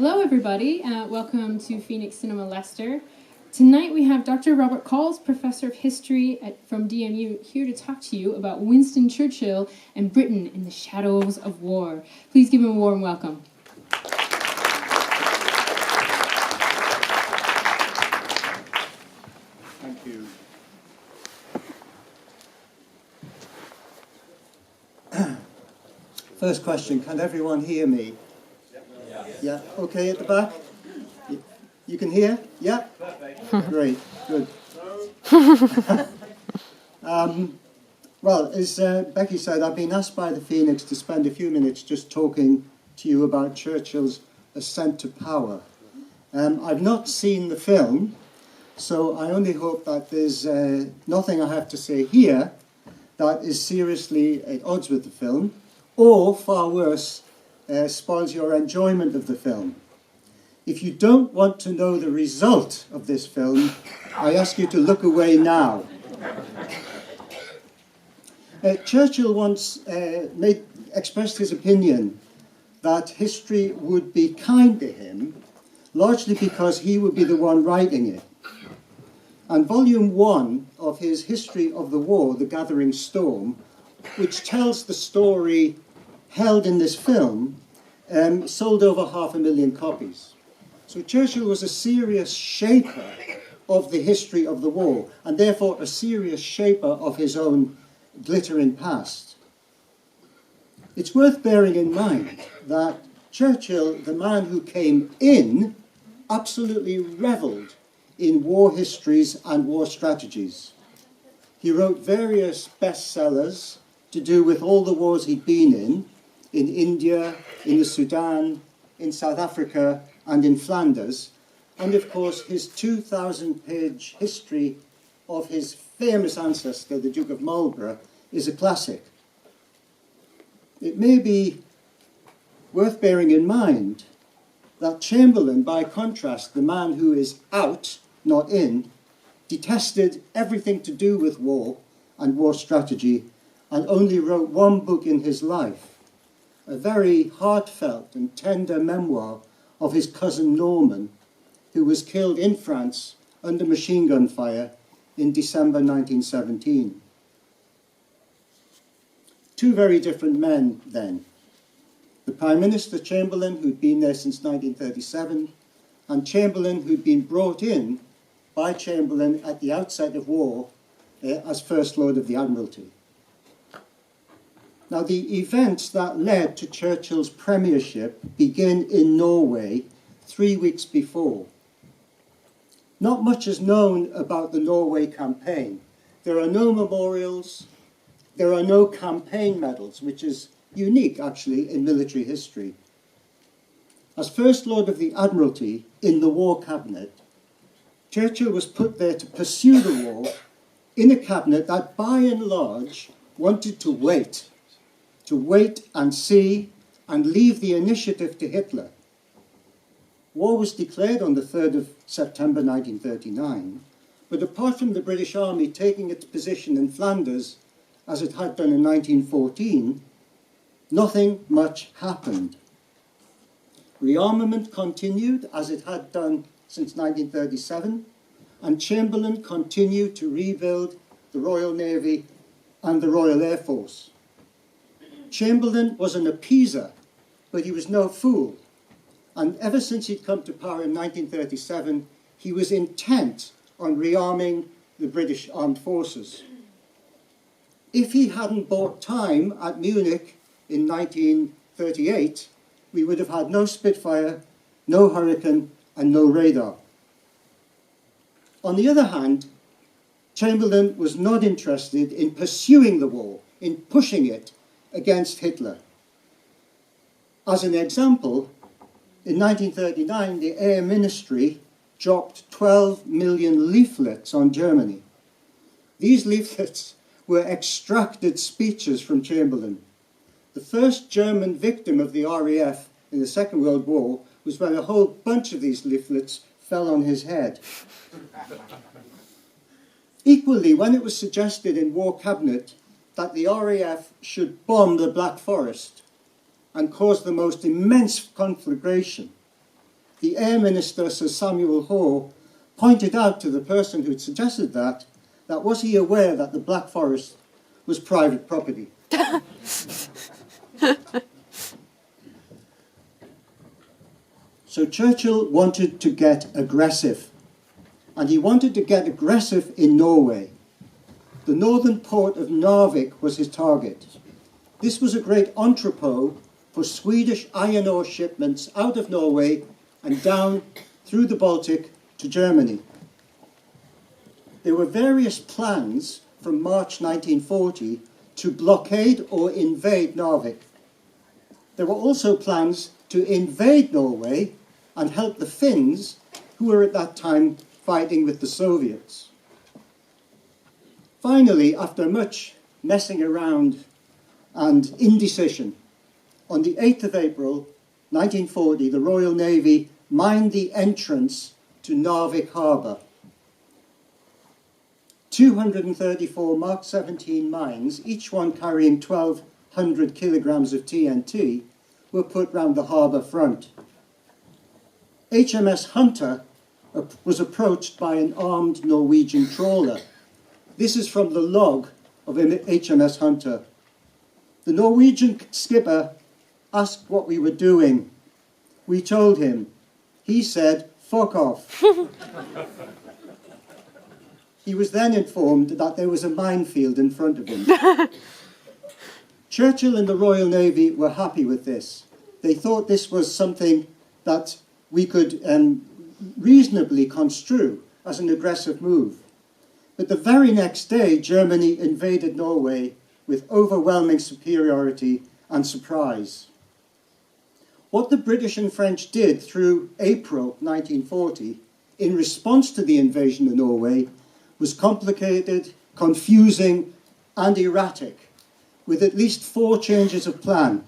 Hello everybody, welcome to Phoenix Cinema Leicester. Tonight we have Dr. Robert Colls, Professor of History from DMU, here to talk to you about Winston Churchill and Britain in the shadows of war. Please give him a warm welcome. Thank you. First question, can everyone hear me? Yeah, okay, at the back? You can hear? Yeah? Great, good. Well, as Becky said, I've been asked by the Phoenix to spend a few minutes just talking to you about Churchill's ascent to power. I've not seen the film, so I only hope that there's nothing I have to say here that is seriously at odds with the film, or, far worse, spoils your enjoyment of the film. If you don't want to know the result of this film, I ask you to look away now. Churchill once expressed his opinion that history would be kind to him, largely because he would be the one writing it. And volume 1 of his History of the War, The Gathering Storm, which tells the story held in this film, sold over 500,000 copies. So Churchill was a serious shaper of the history of the war, and therefore a serious shaper of his own glittering past. It's worth bearing in mind that Churchill, the man who came in, absolutely revelled in war histories and war strategies. He wrote various bestsellers to do with all the wars he'd been in India, in the Sudan, in South Africa, and in Flanders, and of course his 2,000-page history of his famous ancestor, the Duke of Marlborough, is a classic. It may be worth bearing in mind that Chamberlain, by contrast, the man who is out, not in, detested everything to do with war and war strategy, and only wrote one book in his life, a very heartfelt and tender memoir of his cousin Norman, who was killed in France under machine gun fire in December 1917. Two very different men then. The Prime Minister Chamberlain, who'd been there since 1937, and Chamberlain, who'd been brought in by Chamberlain at the outset of war as First Lord of the Admiralty. Now, the events that led to Churchill's premiership begin in Norway 3 weeks before. Not much is known about the Norway campaign. There are no memorials, there are no campaign medals, which is unique, actually, in military history. As First Lord of the Admiralty in the War Cabinet, Churchill was put there to pursue the war in a cabinet that, by and large, wanted to wait and see and leave the initiative to Hitler. War was declared on the 3rd of September 1939, but apart from the British Army taking its position in Flanders, as it had done in 1914, nothing much happened. Rearmament continued, as it had done since 1937, and Chamberlain continued to rebuild the Royal Navy and the Royal Air Force. Chamberlain was an appeaser, but he was no fool. And ever since he'd come to power in 1937, he was intent on rearming the British armed forces. If he hadn't bought time at Munich in 1938, we would have had no Spitfire, no Hurricane, and no radar. On the other hand, Chamberlain was not interested in pursuing the war, in pushing it against Hitler. As an example, in 1939, the Air Ministry dropped 12 million leaflets on Germany. These leaflets were extracted speeches from Chamberlain. The first German victim of the RAF in the Second World War was when a whole bunch of these leaflets fell on his head. Equally, when it was suggested in War Cabinet that the RAF should bomb the Black Forest and cause the most immense conflagration, the Air Minister, Sir Samuel Hoare, pointed out to the person who'd suggested that was he aware that the Black Forest was private property. So Churchill wanted to get aggressive, and he wanted to get aggressive in Norway. The northern port of Narvik was his target. This was a great entrepot for Swedish iron ore shipments out of Norway and down through the Baltic to Germany. There were various plans from March 1940 to blockade or invade Narvik. There were also plans to invade Norway and help the Finns, who were at that time fighting with the Soviets. Finally, after much messing around and indecision, on the 8th of April 1940, the Royal Navy mined the entrance to Narvik Harbour. 234 Mark 17 mines, each one carrying 1,200 kilograms of TNT, were put round the harbour front. HMS Hunter was approached by an armed Norwegian trawler. This is from the log of HMS Hunter. The Norwegian skipper asked what we were doing. We told him. He said, "Fuck off." He was then informed that there was a minefield in front of him. Churchill and the Royal Navy were happy with this. They thought this was something that we could reasonably construe as an aggressive move. But the very next day, Germany invaded Norway with overwhelming superiority and surprise. What the British and French did through April 1940 in response to the invasion of Norway was complicated, confusing, and erratic, with at least 4 changes of plan.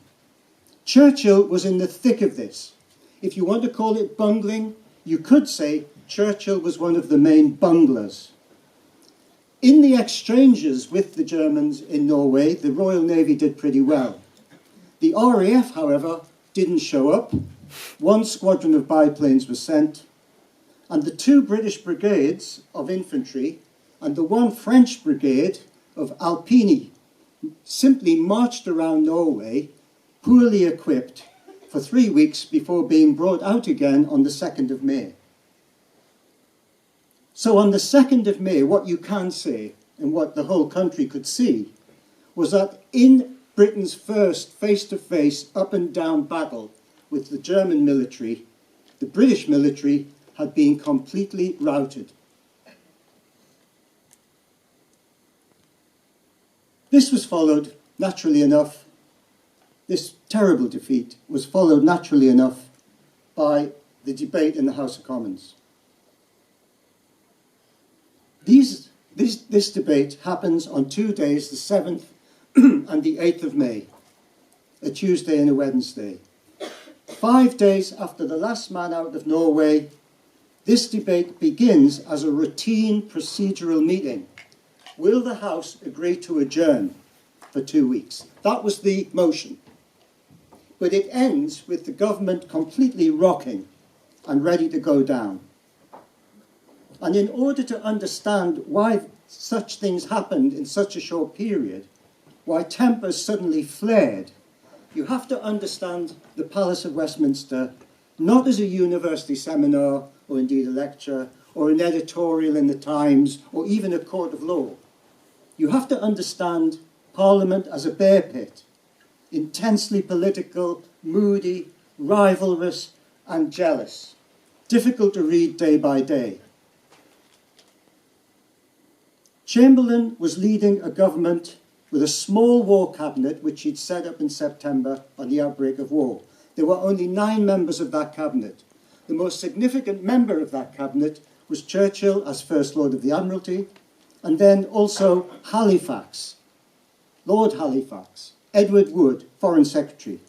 Churchill was in the thick of this. If you want to call it bungling, you could say Churchill was one of the main bunglers. In the exchanges with the Germans in Norway, the Royal Navy did pretty well. The RAF, however, didn't show up. 1 squadron of biplanes was sent, and the 2 British brigades of infantry and the 1 French brigade of Alpini simply marched around Norway, poorly equipped, for 3 weeks before being brought out again on the 2nd of May. So on the 2nd of May, what you can say, and what the whole country could see, was that in Britain's first face-to-face up-and-down battle with the German military, the British military had been completely routed. This was followed, naturally enough, this terrible defeat was followed naturally enough by the debate in the House of Commons. This debate happens on 2 days, the 7th and the 8th of May, a Tuesday and a Wednesday. 5 days after the last man out of Norway, this debate begins as a routine procedural meeting. Will the House agree to adjourn for 2 weeks? That was the motion. But it ends with the government completely rocking and ready to go down. And in order to understand why such things happened in such a short period, why tempers suddenly flared, you have to understand the Palace of Westminster not as a university seminar, or indeed a lecture, or an editorial in the Times, or even a court of law. You have to understand Parliament as a bear pit, intensely political, moody, rivalrous, and jealous, difficult to read day by day. Chamberlain was leading a government with a small war cabinet which he'd set up in September on the outbreak of war. There were only 9 members of that cabinet. The most significant member of that cabinet was Churchill as First Lord of the Admiralty, and then also Halifax, Lord Halifax, Edward Wood, Foreign Secretary.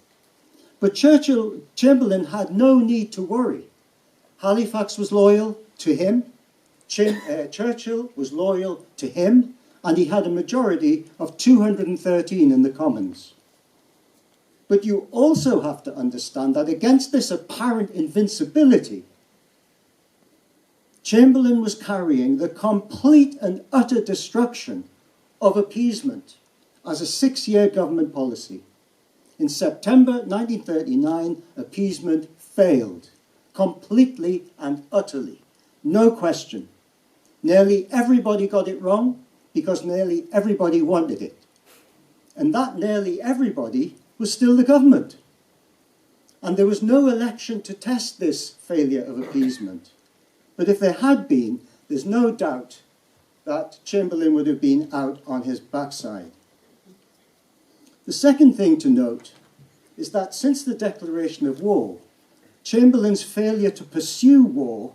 But Chamberlain had no need to worry. Halifax was loyal to him, Churchill was loyal to him, and he had a majority of 213 in the Commons. But you also have to understand that against this apparent invincibility, Chamberlain was carrying the complete and utter destruction of appeasement as a 6-year government policy. In September 1939, appeasement failed, completely and utterly. No question. Nearly everybody got it wrong because nearly everybody wanted it. And that nearly everybody was still the government. And there was no election to test this failure of appeasement. But if there had been, there's no doubt that Chamberlain would have been out on his backside. The second thing to note is that since the declaration of war, Chamberlain's failure to pursue war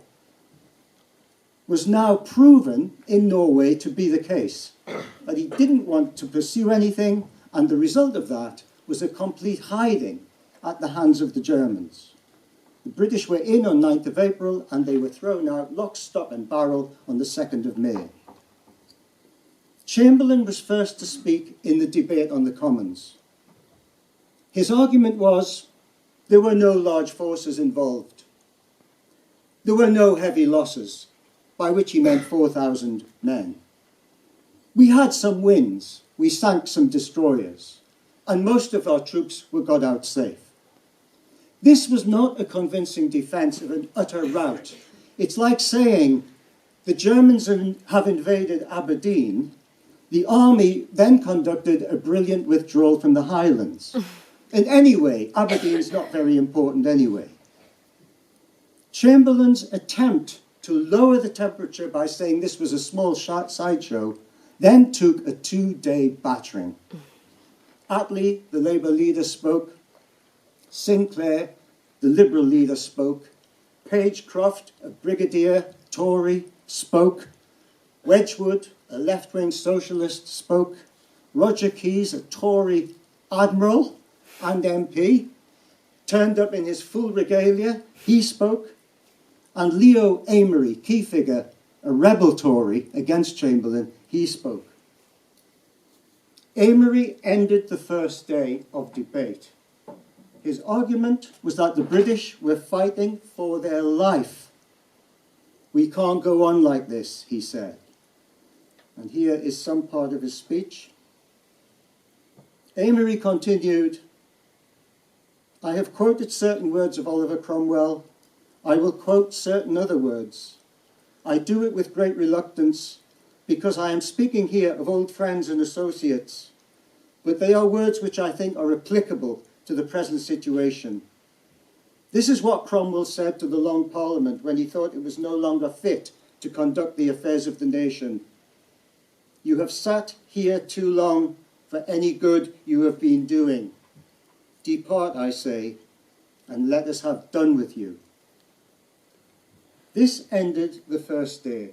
was now proven in Norway to be the case. That he didn't want to pursue anything, and the result of that was a complete hiding at the hands of the Germans. The British were in on 9th of April, and they were thrown out lock, stock and barrel on the 2nd of May. Chamberlain was first to speak in the debate on the Commons. His argument was there were no large forces involved. There were no heavy losses, by which he meant 4,000 men. We had some wins, we sank some destroyers, and most of our troops were got out safe. This was not a convincing defence of an utter rout. It's like saying the Germans have invaded Aberdeen. The army then conducted a brilliant withdrawal from the Highlands. And anyway, Aberdeen's not very important anyway. Chamberlain's attempt to lower the temperature by saying this was a small sideshow then took a 2-day battering. Attlee, the Labour leader, spoke. Sinclair, the Liberal leader, spoke. Pagecroft, a brigadier, Tory, spoke. Wedgwood, a left-wing socialist, spoke. Roger Keyes, a Tory admiral and MP, turned up in his full regalia. He spoke. And Leo Amery, key figure, a rebel Tory against Chamberlain, he spoke. Amery ended the first day of debate. His argument was that the British were fighting for their life. We can't go on like this, he said. And here is some part of his speech. Amery continued, I have quoted certain words of Oliver Cromwell. I will quote certain other words. I do it with great reluctance because I am speaking here of old friends and associates, but they are words which I think are applicable to the present situation. This is what Cromwell said to the Long Parliament when he thought it was no longer fit to conduct the affairs of the nation. You have sat here too long for any good you have been doing. Depart, I say, and let us have done with you. This ended the first day.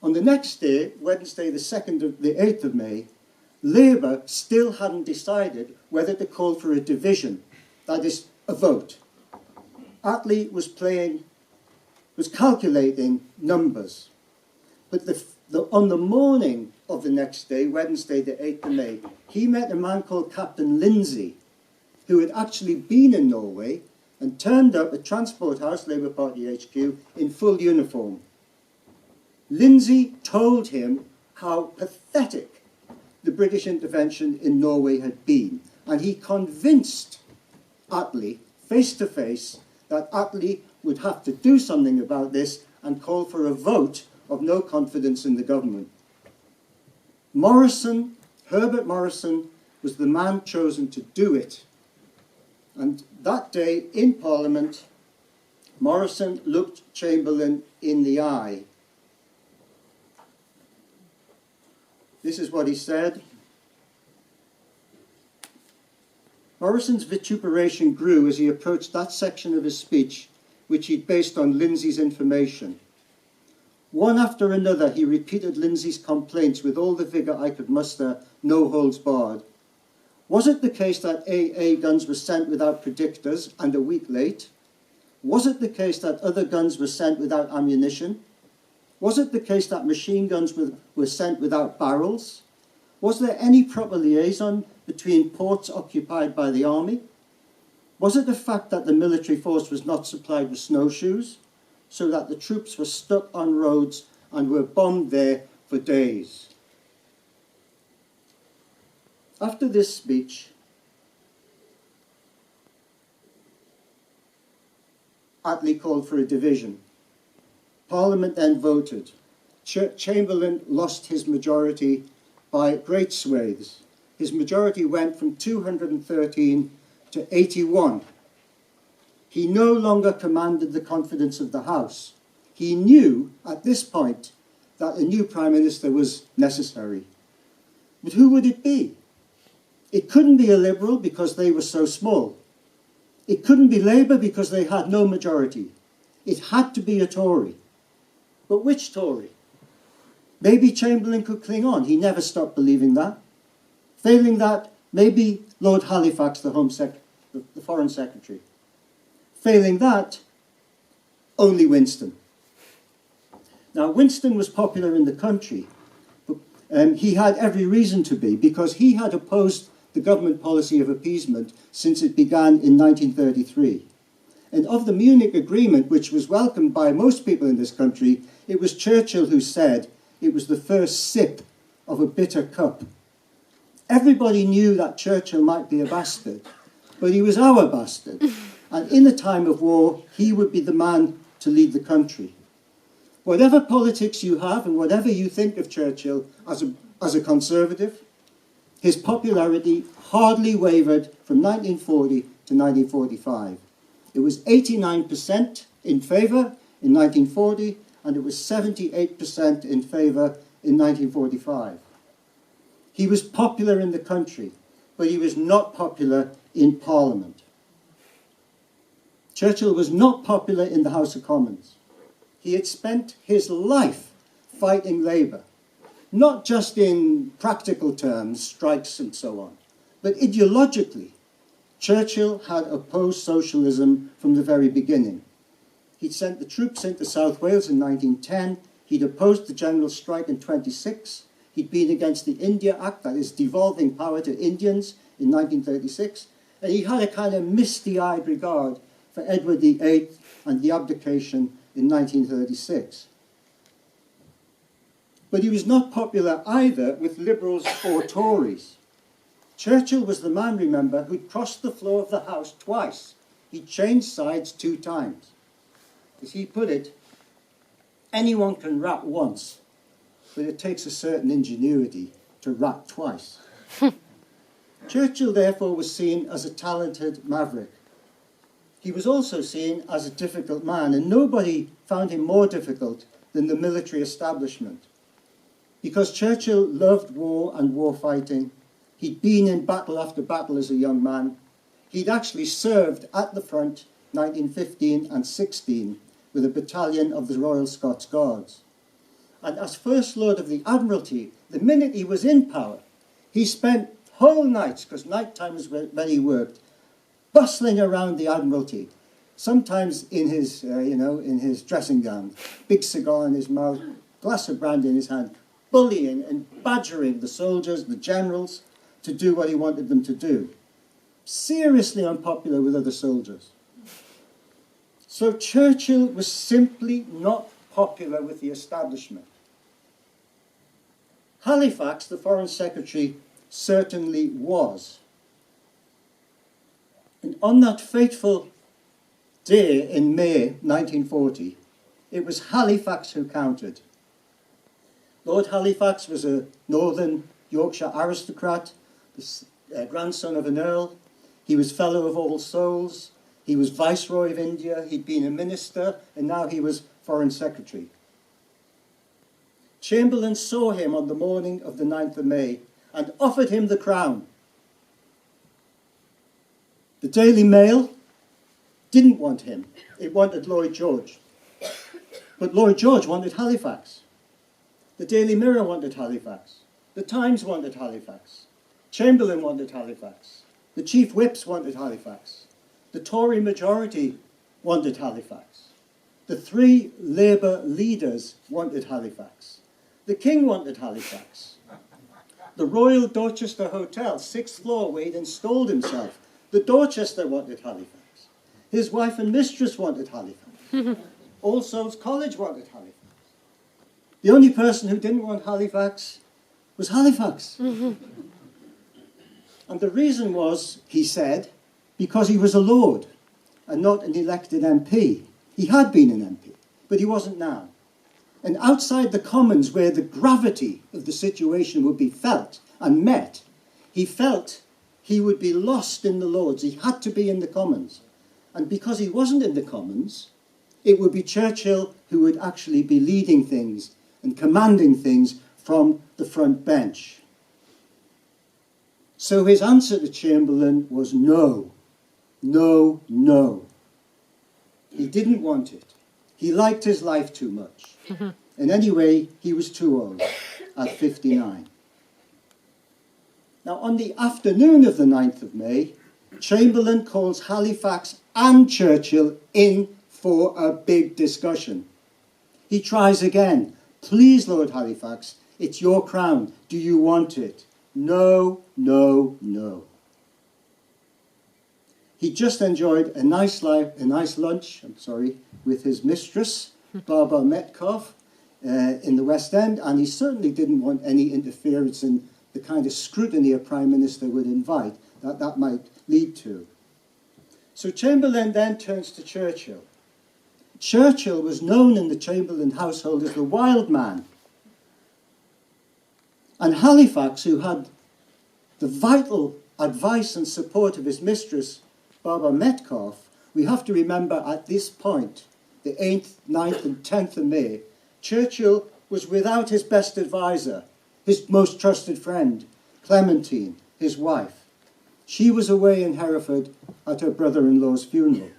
On the next day, Wednesday the 8th of May, Labour still hadn't decided whether to call for a division, that is, a vote. Attlee was calculating numbers. But on the morning of the next day, Wednesday the 8th of May, he met a man called Captain Lindsay, who had actually been in Norway and turned up at Transport House, Labour Party HQ, in full uniform. Lindsay told him how pathetic the British intervention in Norway had been, and he convinced Attlee, face to face, that Attlee would have to do something about this and call for a vote of no confidence in the government. Herbert Morrison, was the man chosen to do it. And that day in Parliament, Morrison looked Chamberlain in the eye. This is what he said. Morrison's vituperation grew as he approached that section of his speech which he'd based on Lindsay's information. One after another, he repeated Lindsay's complaints with all the vigour I could muster, no holds barred. Was it the case that AA guns were sent without predictors and a week late? Was it the case that other guns were sent without ammunition? Was it the case that machine guns were sent without barrels? Was there any proper liaison between ports occupied by the army? Was it the fact that the military force was not supplied with snowshoes, so that the troops were stuck on roads and were bombed there for days? After this speech, Attlee called for a division. Parliament then voted. Chamberlain lost his majority by great swathes. His majority went from 213 to 81. He no longer commanded the confidence of the House. He knew at this point that a new Prime Minister was necessary. But who would it be? It couldn't be a Liberal because they were so small. It couldn't be Labour because they had no majority. It had to be a Tory. But which Tory? Maybe Chamberlain could cling on. He never stopped believing that. Failing that, maybe Lord Halifax, the Foreign Secretary. Failing that, only Winston. Now, Winston was popular in the country, but he had every reason to be, because he had opposed the government policy of appeasement since it began in 1933. And of the Munich Agreement, which was welcomed by most people in this country, it was Churchill who said it was the first sip of a bitter cup. Everybody knew that Churchill might be a bastard, but he was our bastard. And in a time of war, he would be the man to lead the country. Whatever politics you have and whatever you think of Churchill as a conservative, his popularity hardly wavered from 1940 to 1945. It was 89% in favour in 1940, and it was 78% in favour in 1945. He was popular in the country, but he was not popular in Parliament. Churchill was not popular in the House of Commons. He had spent his life fighting Labour, not just in practical terms, strikes and so on, but ideologically. Churchill had opposed socialism from the very beginning. He'd sent the troops into South Wales in 1910. He'd opposed the general strike in 1926. He'd been against the India Act, that is, devolving power to Indians, in 1936. And he had a kind of misty-eyed regard for Edward VIII and the abdication in 1936. But he was not popular either with Liberals or Tories. Churchill was the man, remember, who'd crossed the floor of the House twice. He'd changed sides 2 times. As he put it, anyone can rat once, but it takes a certain ingenuity to rat twice. Churchill, therefore, was seen as a talented maverick. He was also seen as a difficult man, and nobody found him more difficult than the military establishment. Because Churchill loved war and war fighting, he'd been in battle after battle as a young man. He'd actually served at the front 1915 and 16 with a battalion of the Royal Scots Guards. And as First Lord of the Admiralty, the minute he was in power, he spent whole nights, because night time was when he worked, bustling around the Admiralty, sometimes in his, in his dressing gown, big cigar in his mouth, glass of brandy in his hand, bullying and badgering the soldiers, the generals, to do what he wanted them to do. Seriously unpopular with other soldiers. So Churchill was simply not popular with the establishment. Halifax, the Foreign Secretary, certainly was. And on that fateful day in May 1940, it was Halifax who counted. Lord Halifax was a northern Yorkshire aristocrat, the grandson of an earl. He was Fellow of All Souls. He was Viceroy of India. He'd been a minister, and now he was Foreign Secretary. Chamberlain saw him on the morning of the 9th of May and offered him the crown. The Daily Mail didn't want him. It wanted Lloyd George. But Lloyd George wanted Halifax. The Daily Mirror wanted Halifax. The Times wanted Halifax. Chamberlain wanted Halifax. The Chief Whips wanted Halifax. The Tory majority wanted Halifax. The 3 Labour leaders wanted Halifax. The King wanted Halifax. The Royal Dorchester Hotel, 6th floor, where he'd installed himself. The Dorchester wanted Halifax. His wife and mistress wanted Halifax. All Souls College wanted Halifax. The only person who didn't want Halifax was Halifax. And the reason was, he said, because he was a lord and not an elected MP. He had been an MP, but he wasn't now. And outside the Commons, where the gravity of the situation would be felt and met, he felt he would be lost in the Lords. He had to be in the Commons. And because he wasn't in the Commons, it would be Churchill who would actually be leading things and commanding things from the front bench. So his answer to Chamberlain was no, no, no. He didn't want it. He liked his life too much. And anyway, he was too old, at 59. Now, on the afternoon of the 9th of May, Chamberlain calls Halifax and Churchill in for a big discussion. He tries again. Please, Lord Halifax, it's your crown. Do you want it? No, no, no. He just enjoyed a nice lunch, with his mistress, Barbara Metcalfe, in the West End, and he certainly didn't want any interference in the kind of scrutiny a Prime Minister would invite that might lead to. So Chamberlain then turns to Churchill. Churchill was known in the Chamberlain household as the wild man. And Halifax, who had the vital advice and support of his mistress, Barbara Metcalfe, we have to remember at this point, the 8th, 9th and 10th of May, Churchill was without his best advisor, his most trusted friend, Clementine, his wife. She was away in Hereford at her brother-in-law's funeral.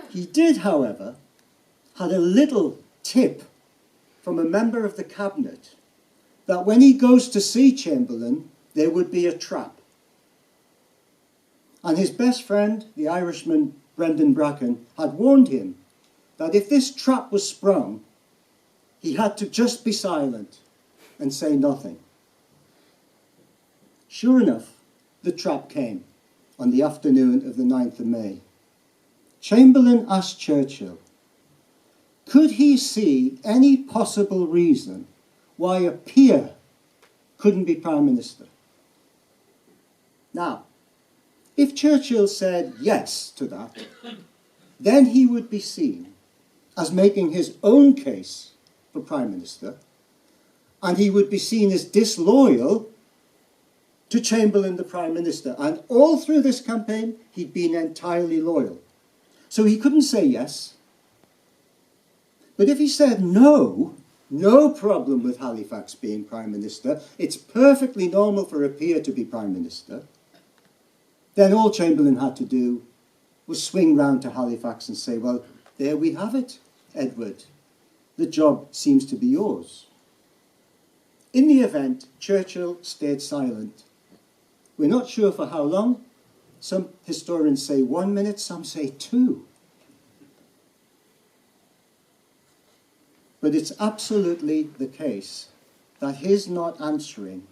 He did, however, had a little tip from a member of the cabinet that when he goes to see Chamberlain, there would be a trap. And his best friend, the Irishman Brendan Bracken, had warned him that if this trap was sprung, he had to just be silent and say nothing. Sure enough, the trap came on the afternoon of the 9th of May. Chamberlain asked Churchill, could he see any possible reason why a peer couldn't be Prime Minister? Now, if Churchill said yes to that, then he would be seen as making his own case for Prime Minister, and he would be seen as disloyal to Chamberlain, the Prime Minister. And all through this campaign, he'd been entirely loyal. So he couldn't say yes. But if he said no, no problem with Halifax being Prime Minister, it's perfectly normal for a peer to be Prime Minister, then all Chamberlain had to do was swing round to Halifax and say, well, there we have it, Edward. The job seems to be yours. In the event, Churchill stayed silent. We're not sure for how long. Some historians say 1 minute, some say 2. But it's absolutely the case that his not answering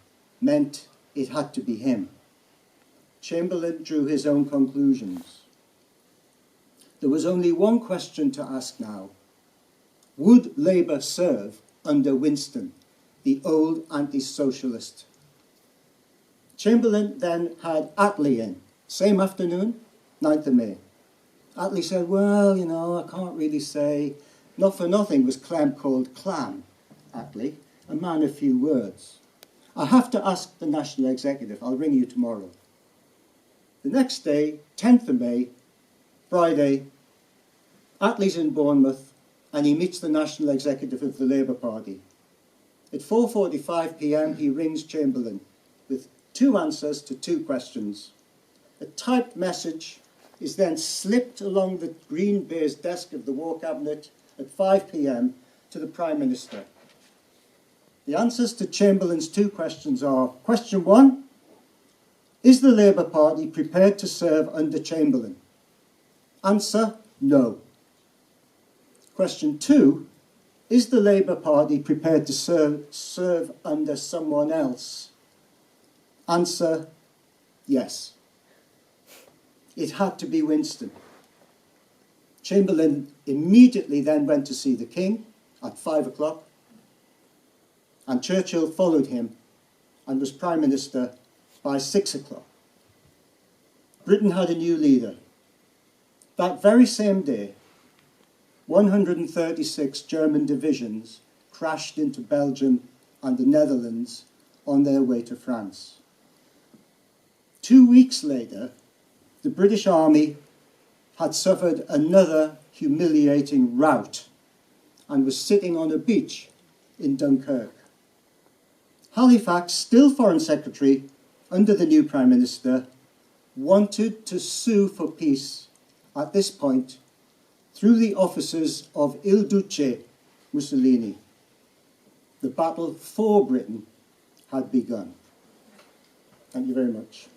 meant it had to be him. Chamberlain drew his own conclusions. There was only one question to ask now. Would Labour serve under Winston, the old anti-socialist? Chamberlain then had Attlee in, same afternoon, 9th of May. Attlee said, well, I can't really say. Not for nothing was Clem called Clam, Attlee, a man of few words. I have to ask the National Executive. I'll ring you tomorrow. The next day, 10th of May, Friday, Attlee's in Bournemouth and he meets the National Executive of the Labour Party. At 4:45 p.m. he rings Chamberlain with 2 answers to 2 questions. A typed message is then slipped along the green baize desk of the War Cabinet at 5 p.m. to the Prime Minister. The answers to Chamberlain's 2 questions are, question 1, is the Labour Party prepared to serve under Chamberlain? Answer, no. Question 2, Is the Labour Party prepared to serve under someone else? Answer, yes. It had to be Winston. Chamberlain immediately then went to see the King at 5 o'clock, and Churchill followed him and was Prime Minister by 6 o'clock. Britain had a new leader. That very same day, 136 German divisions crashed into Belgium and the Netherlands on their way to France. 2 weeks later, the British Army had suffered another humiliating rout and was sitting on a beach in Dunkirk. Halifax, still Foreign Secretary under the new Prime Minister, wanted to sue for peace at this point through the offices of Il Duce Mussolini. The battle for Britain had begun. Thank you very much.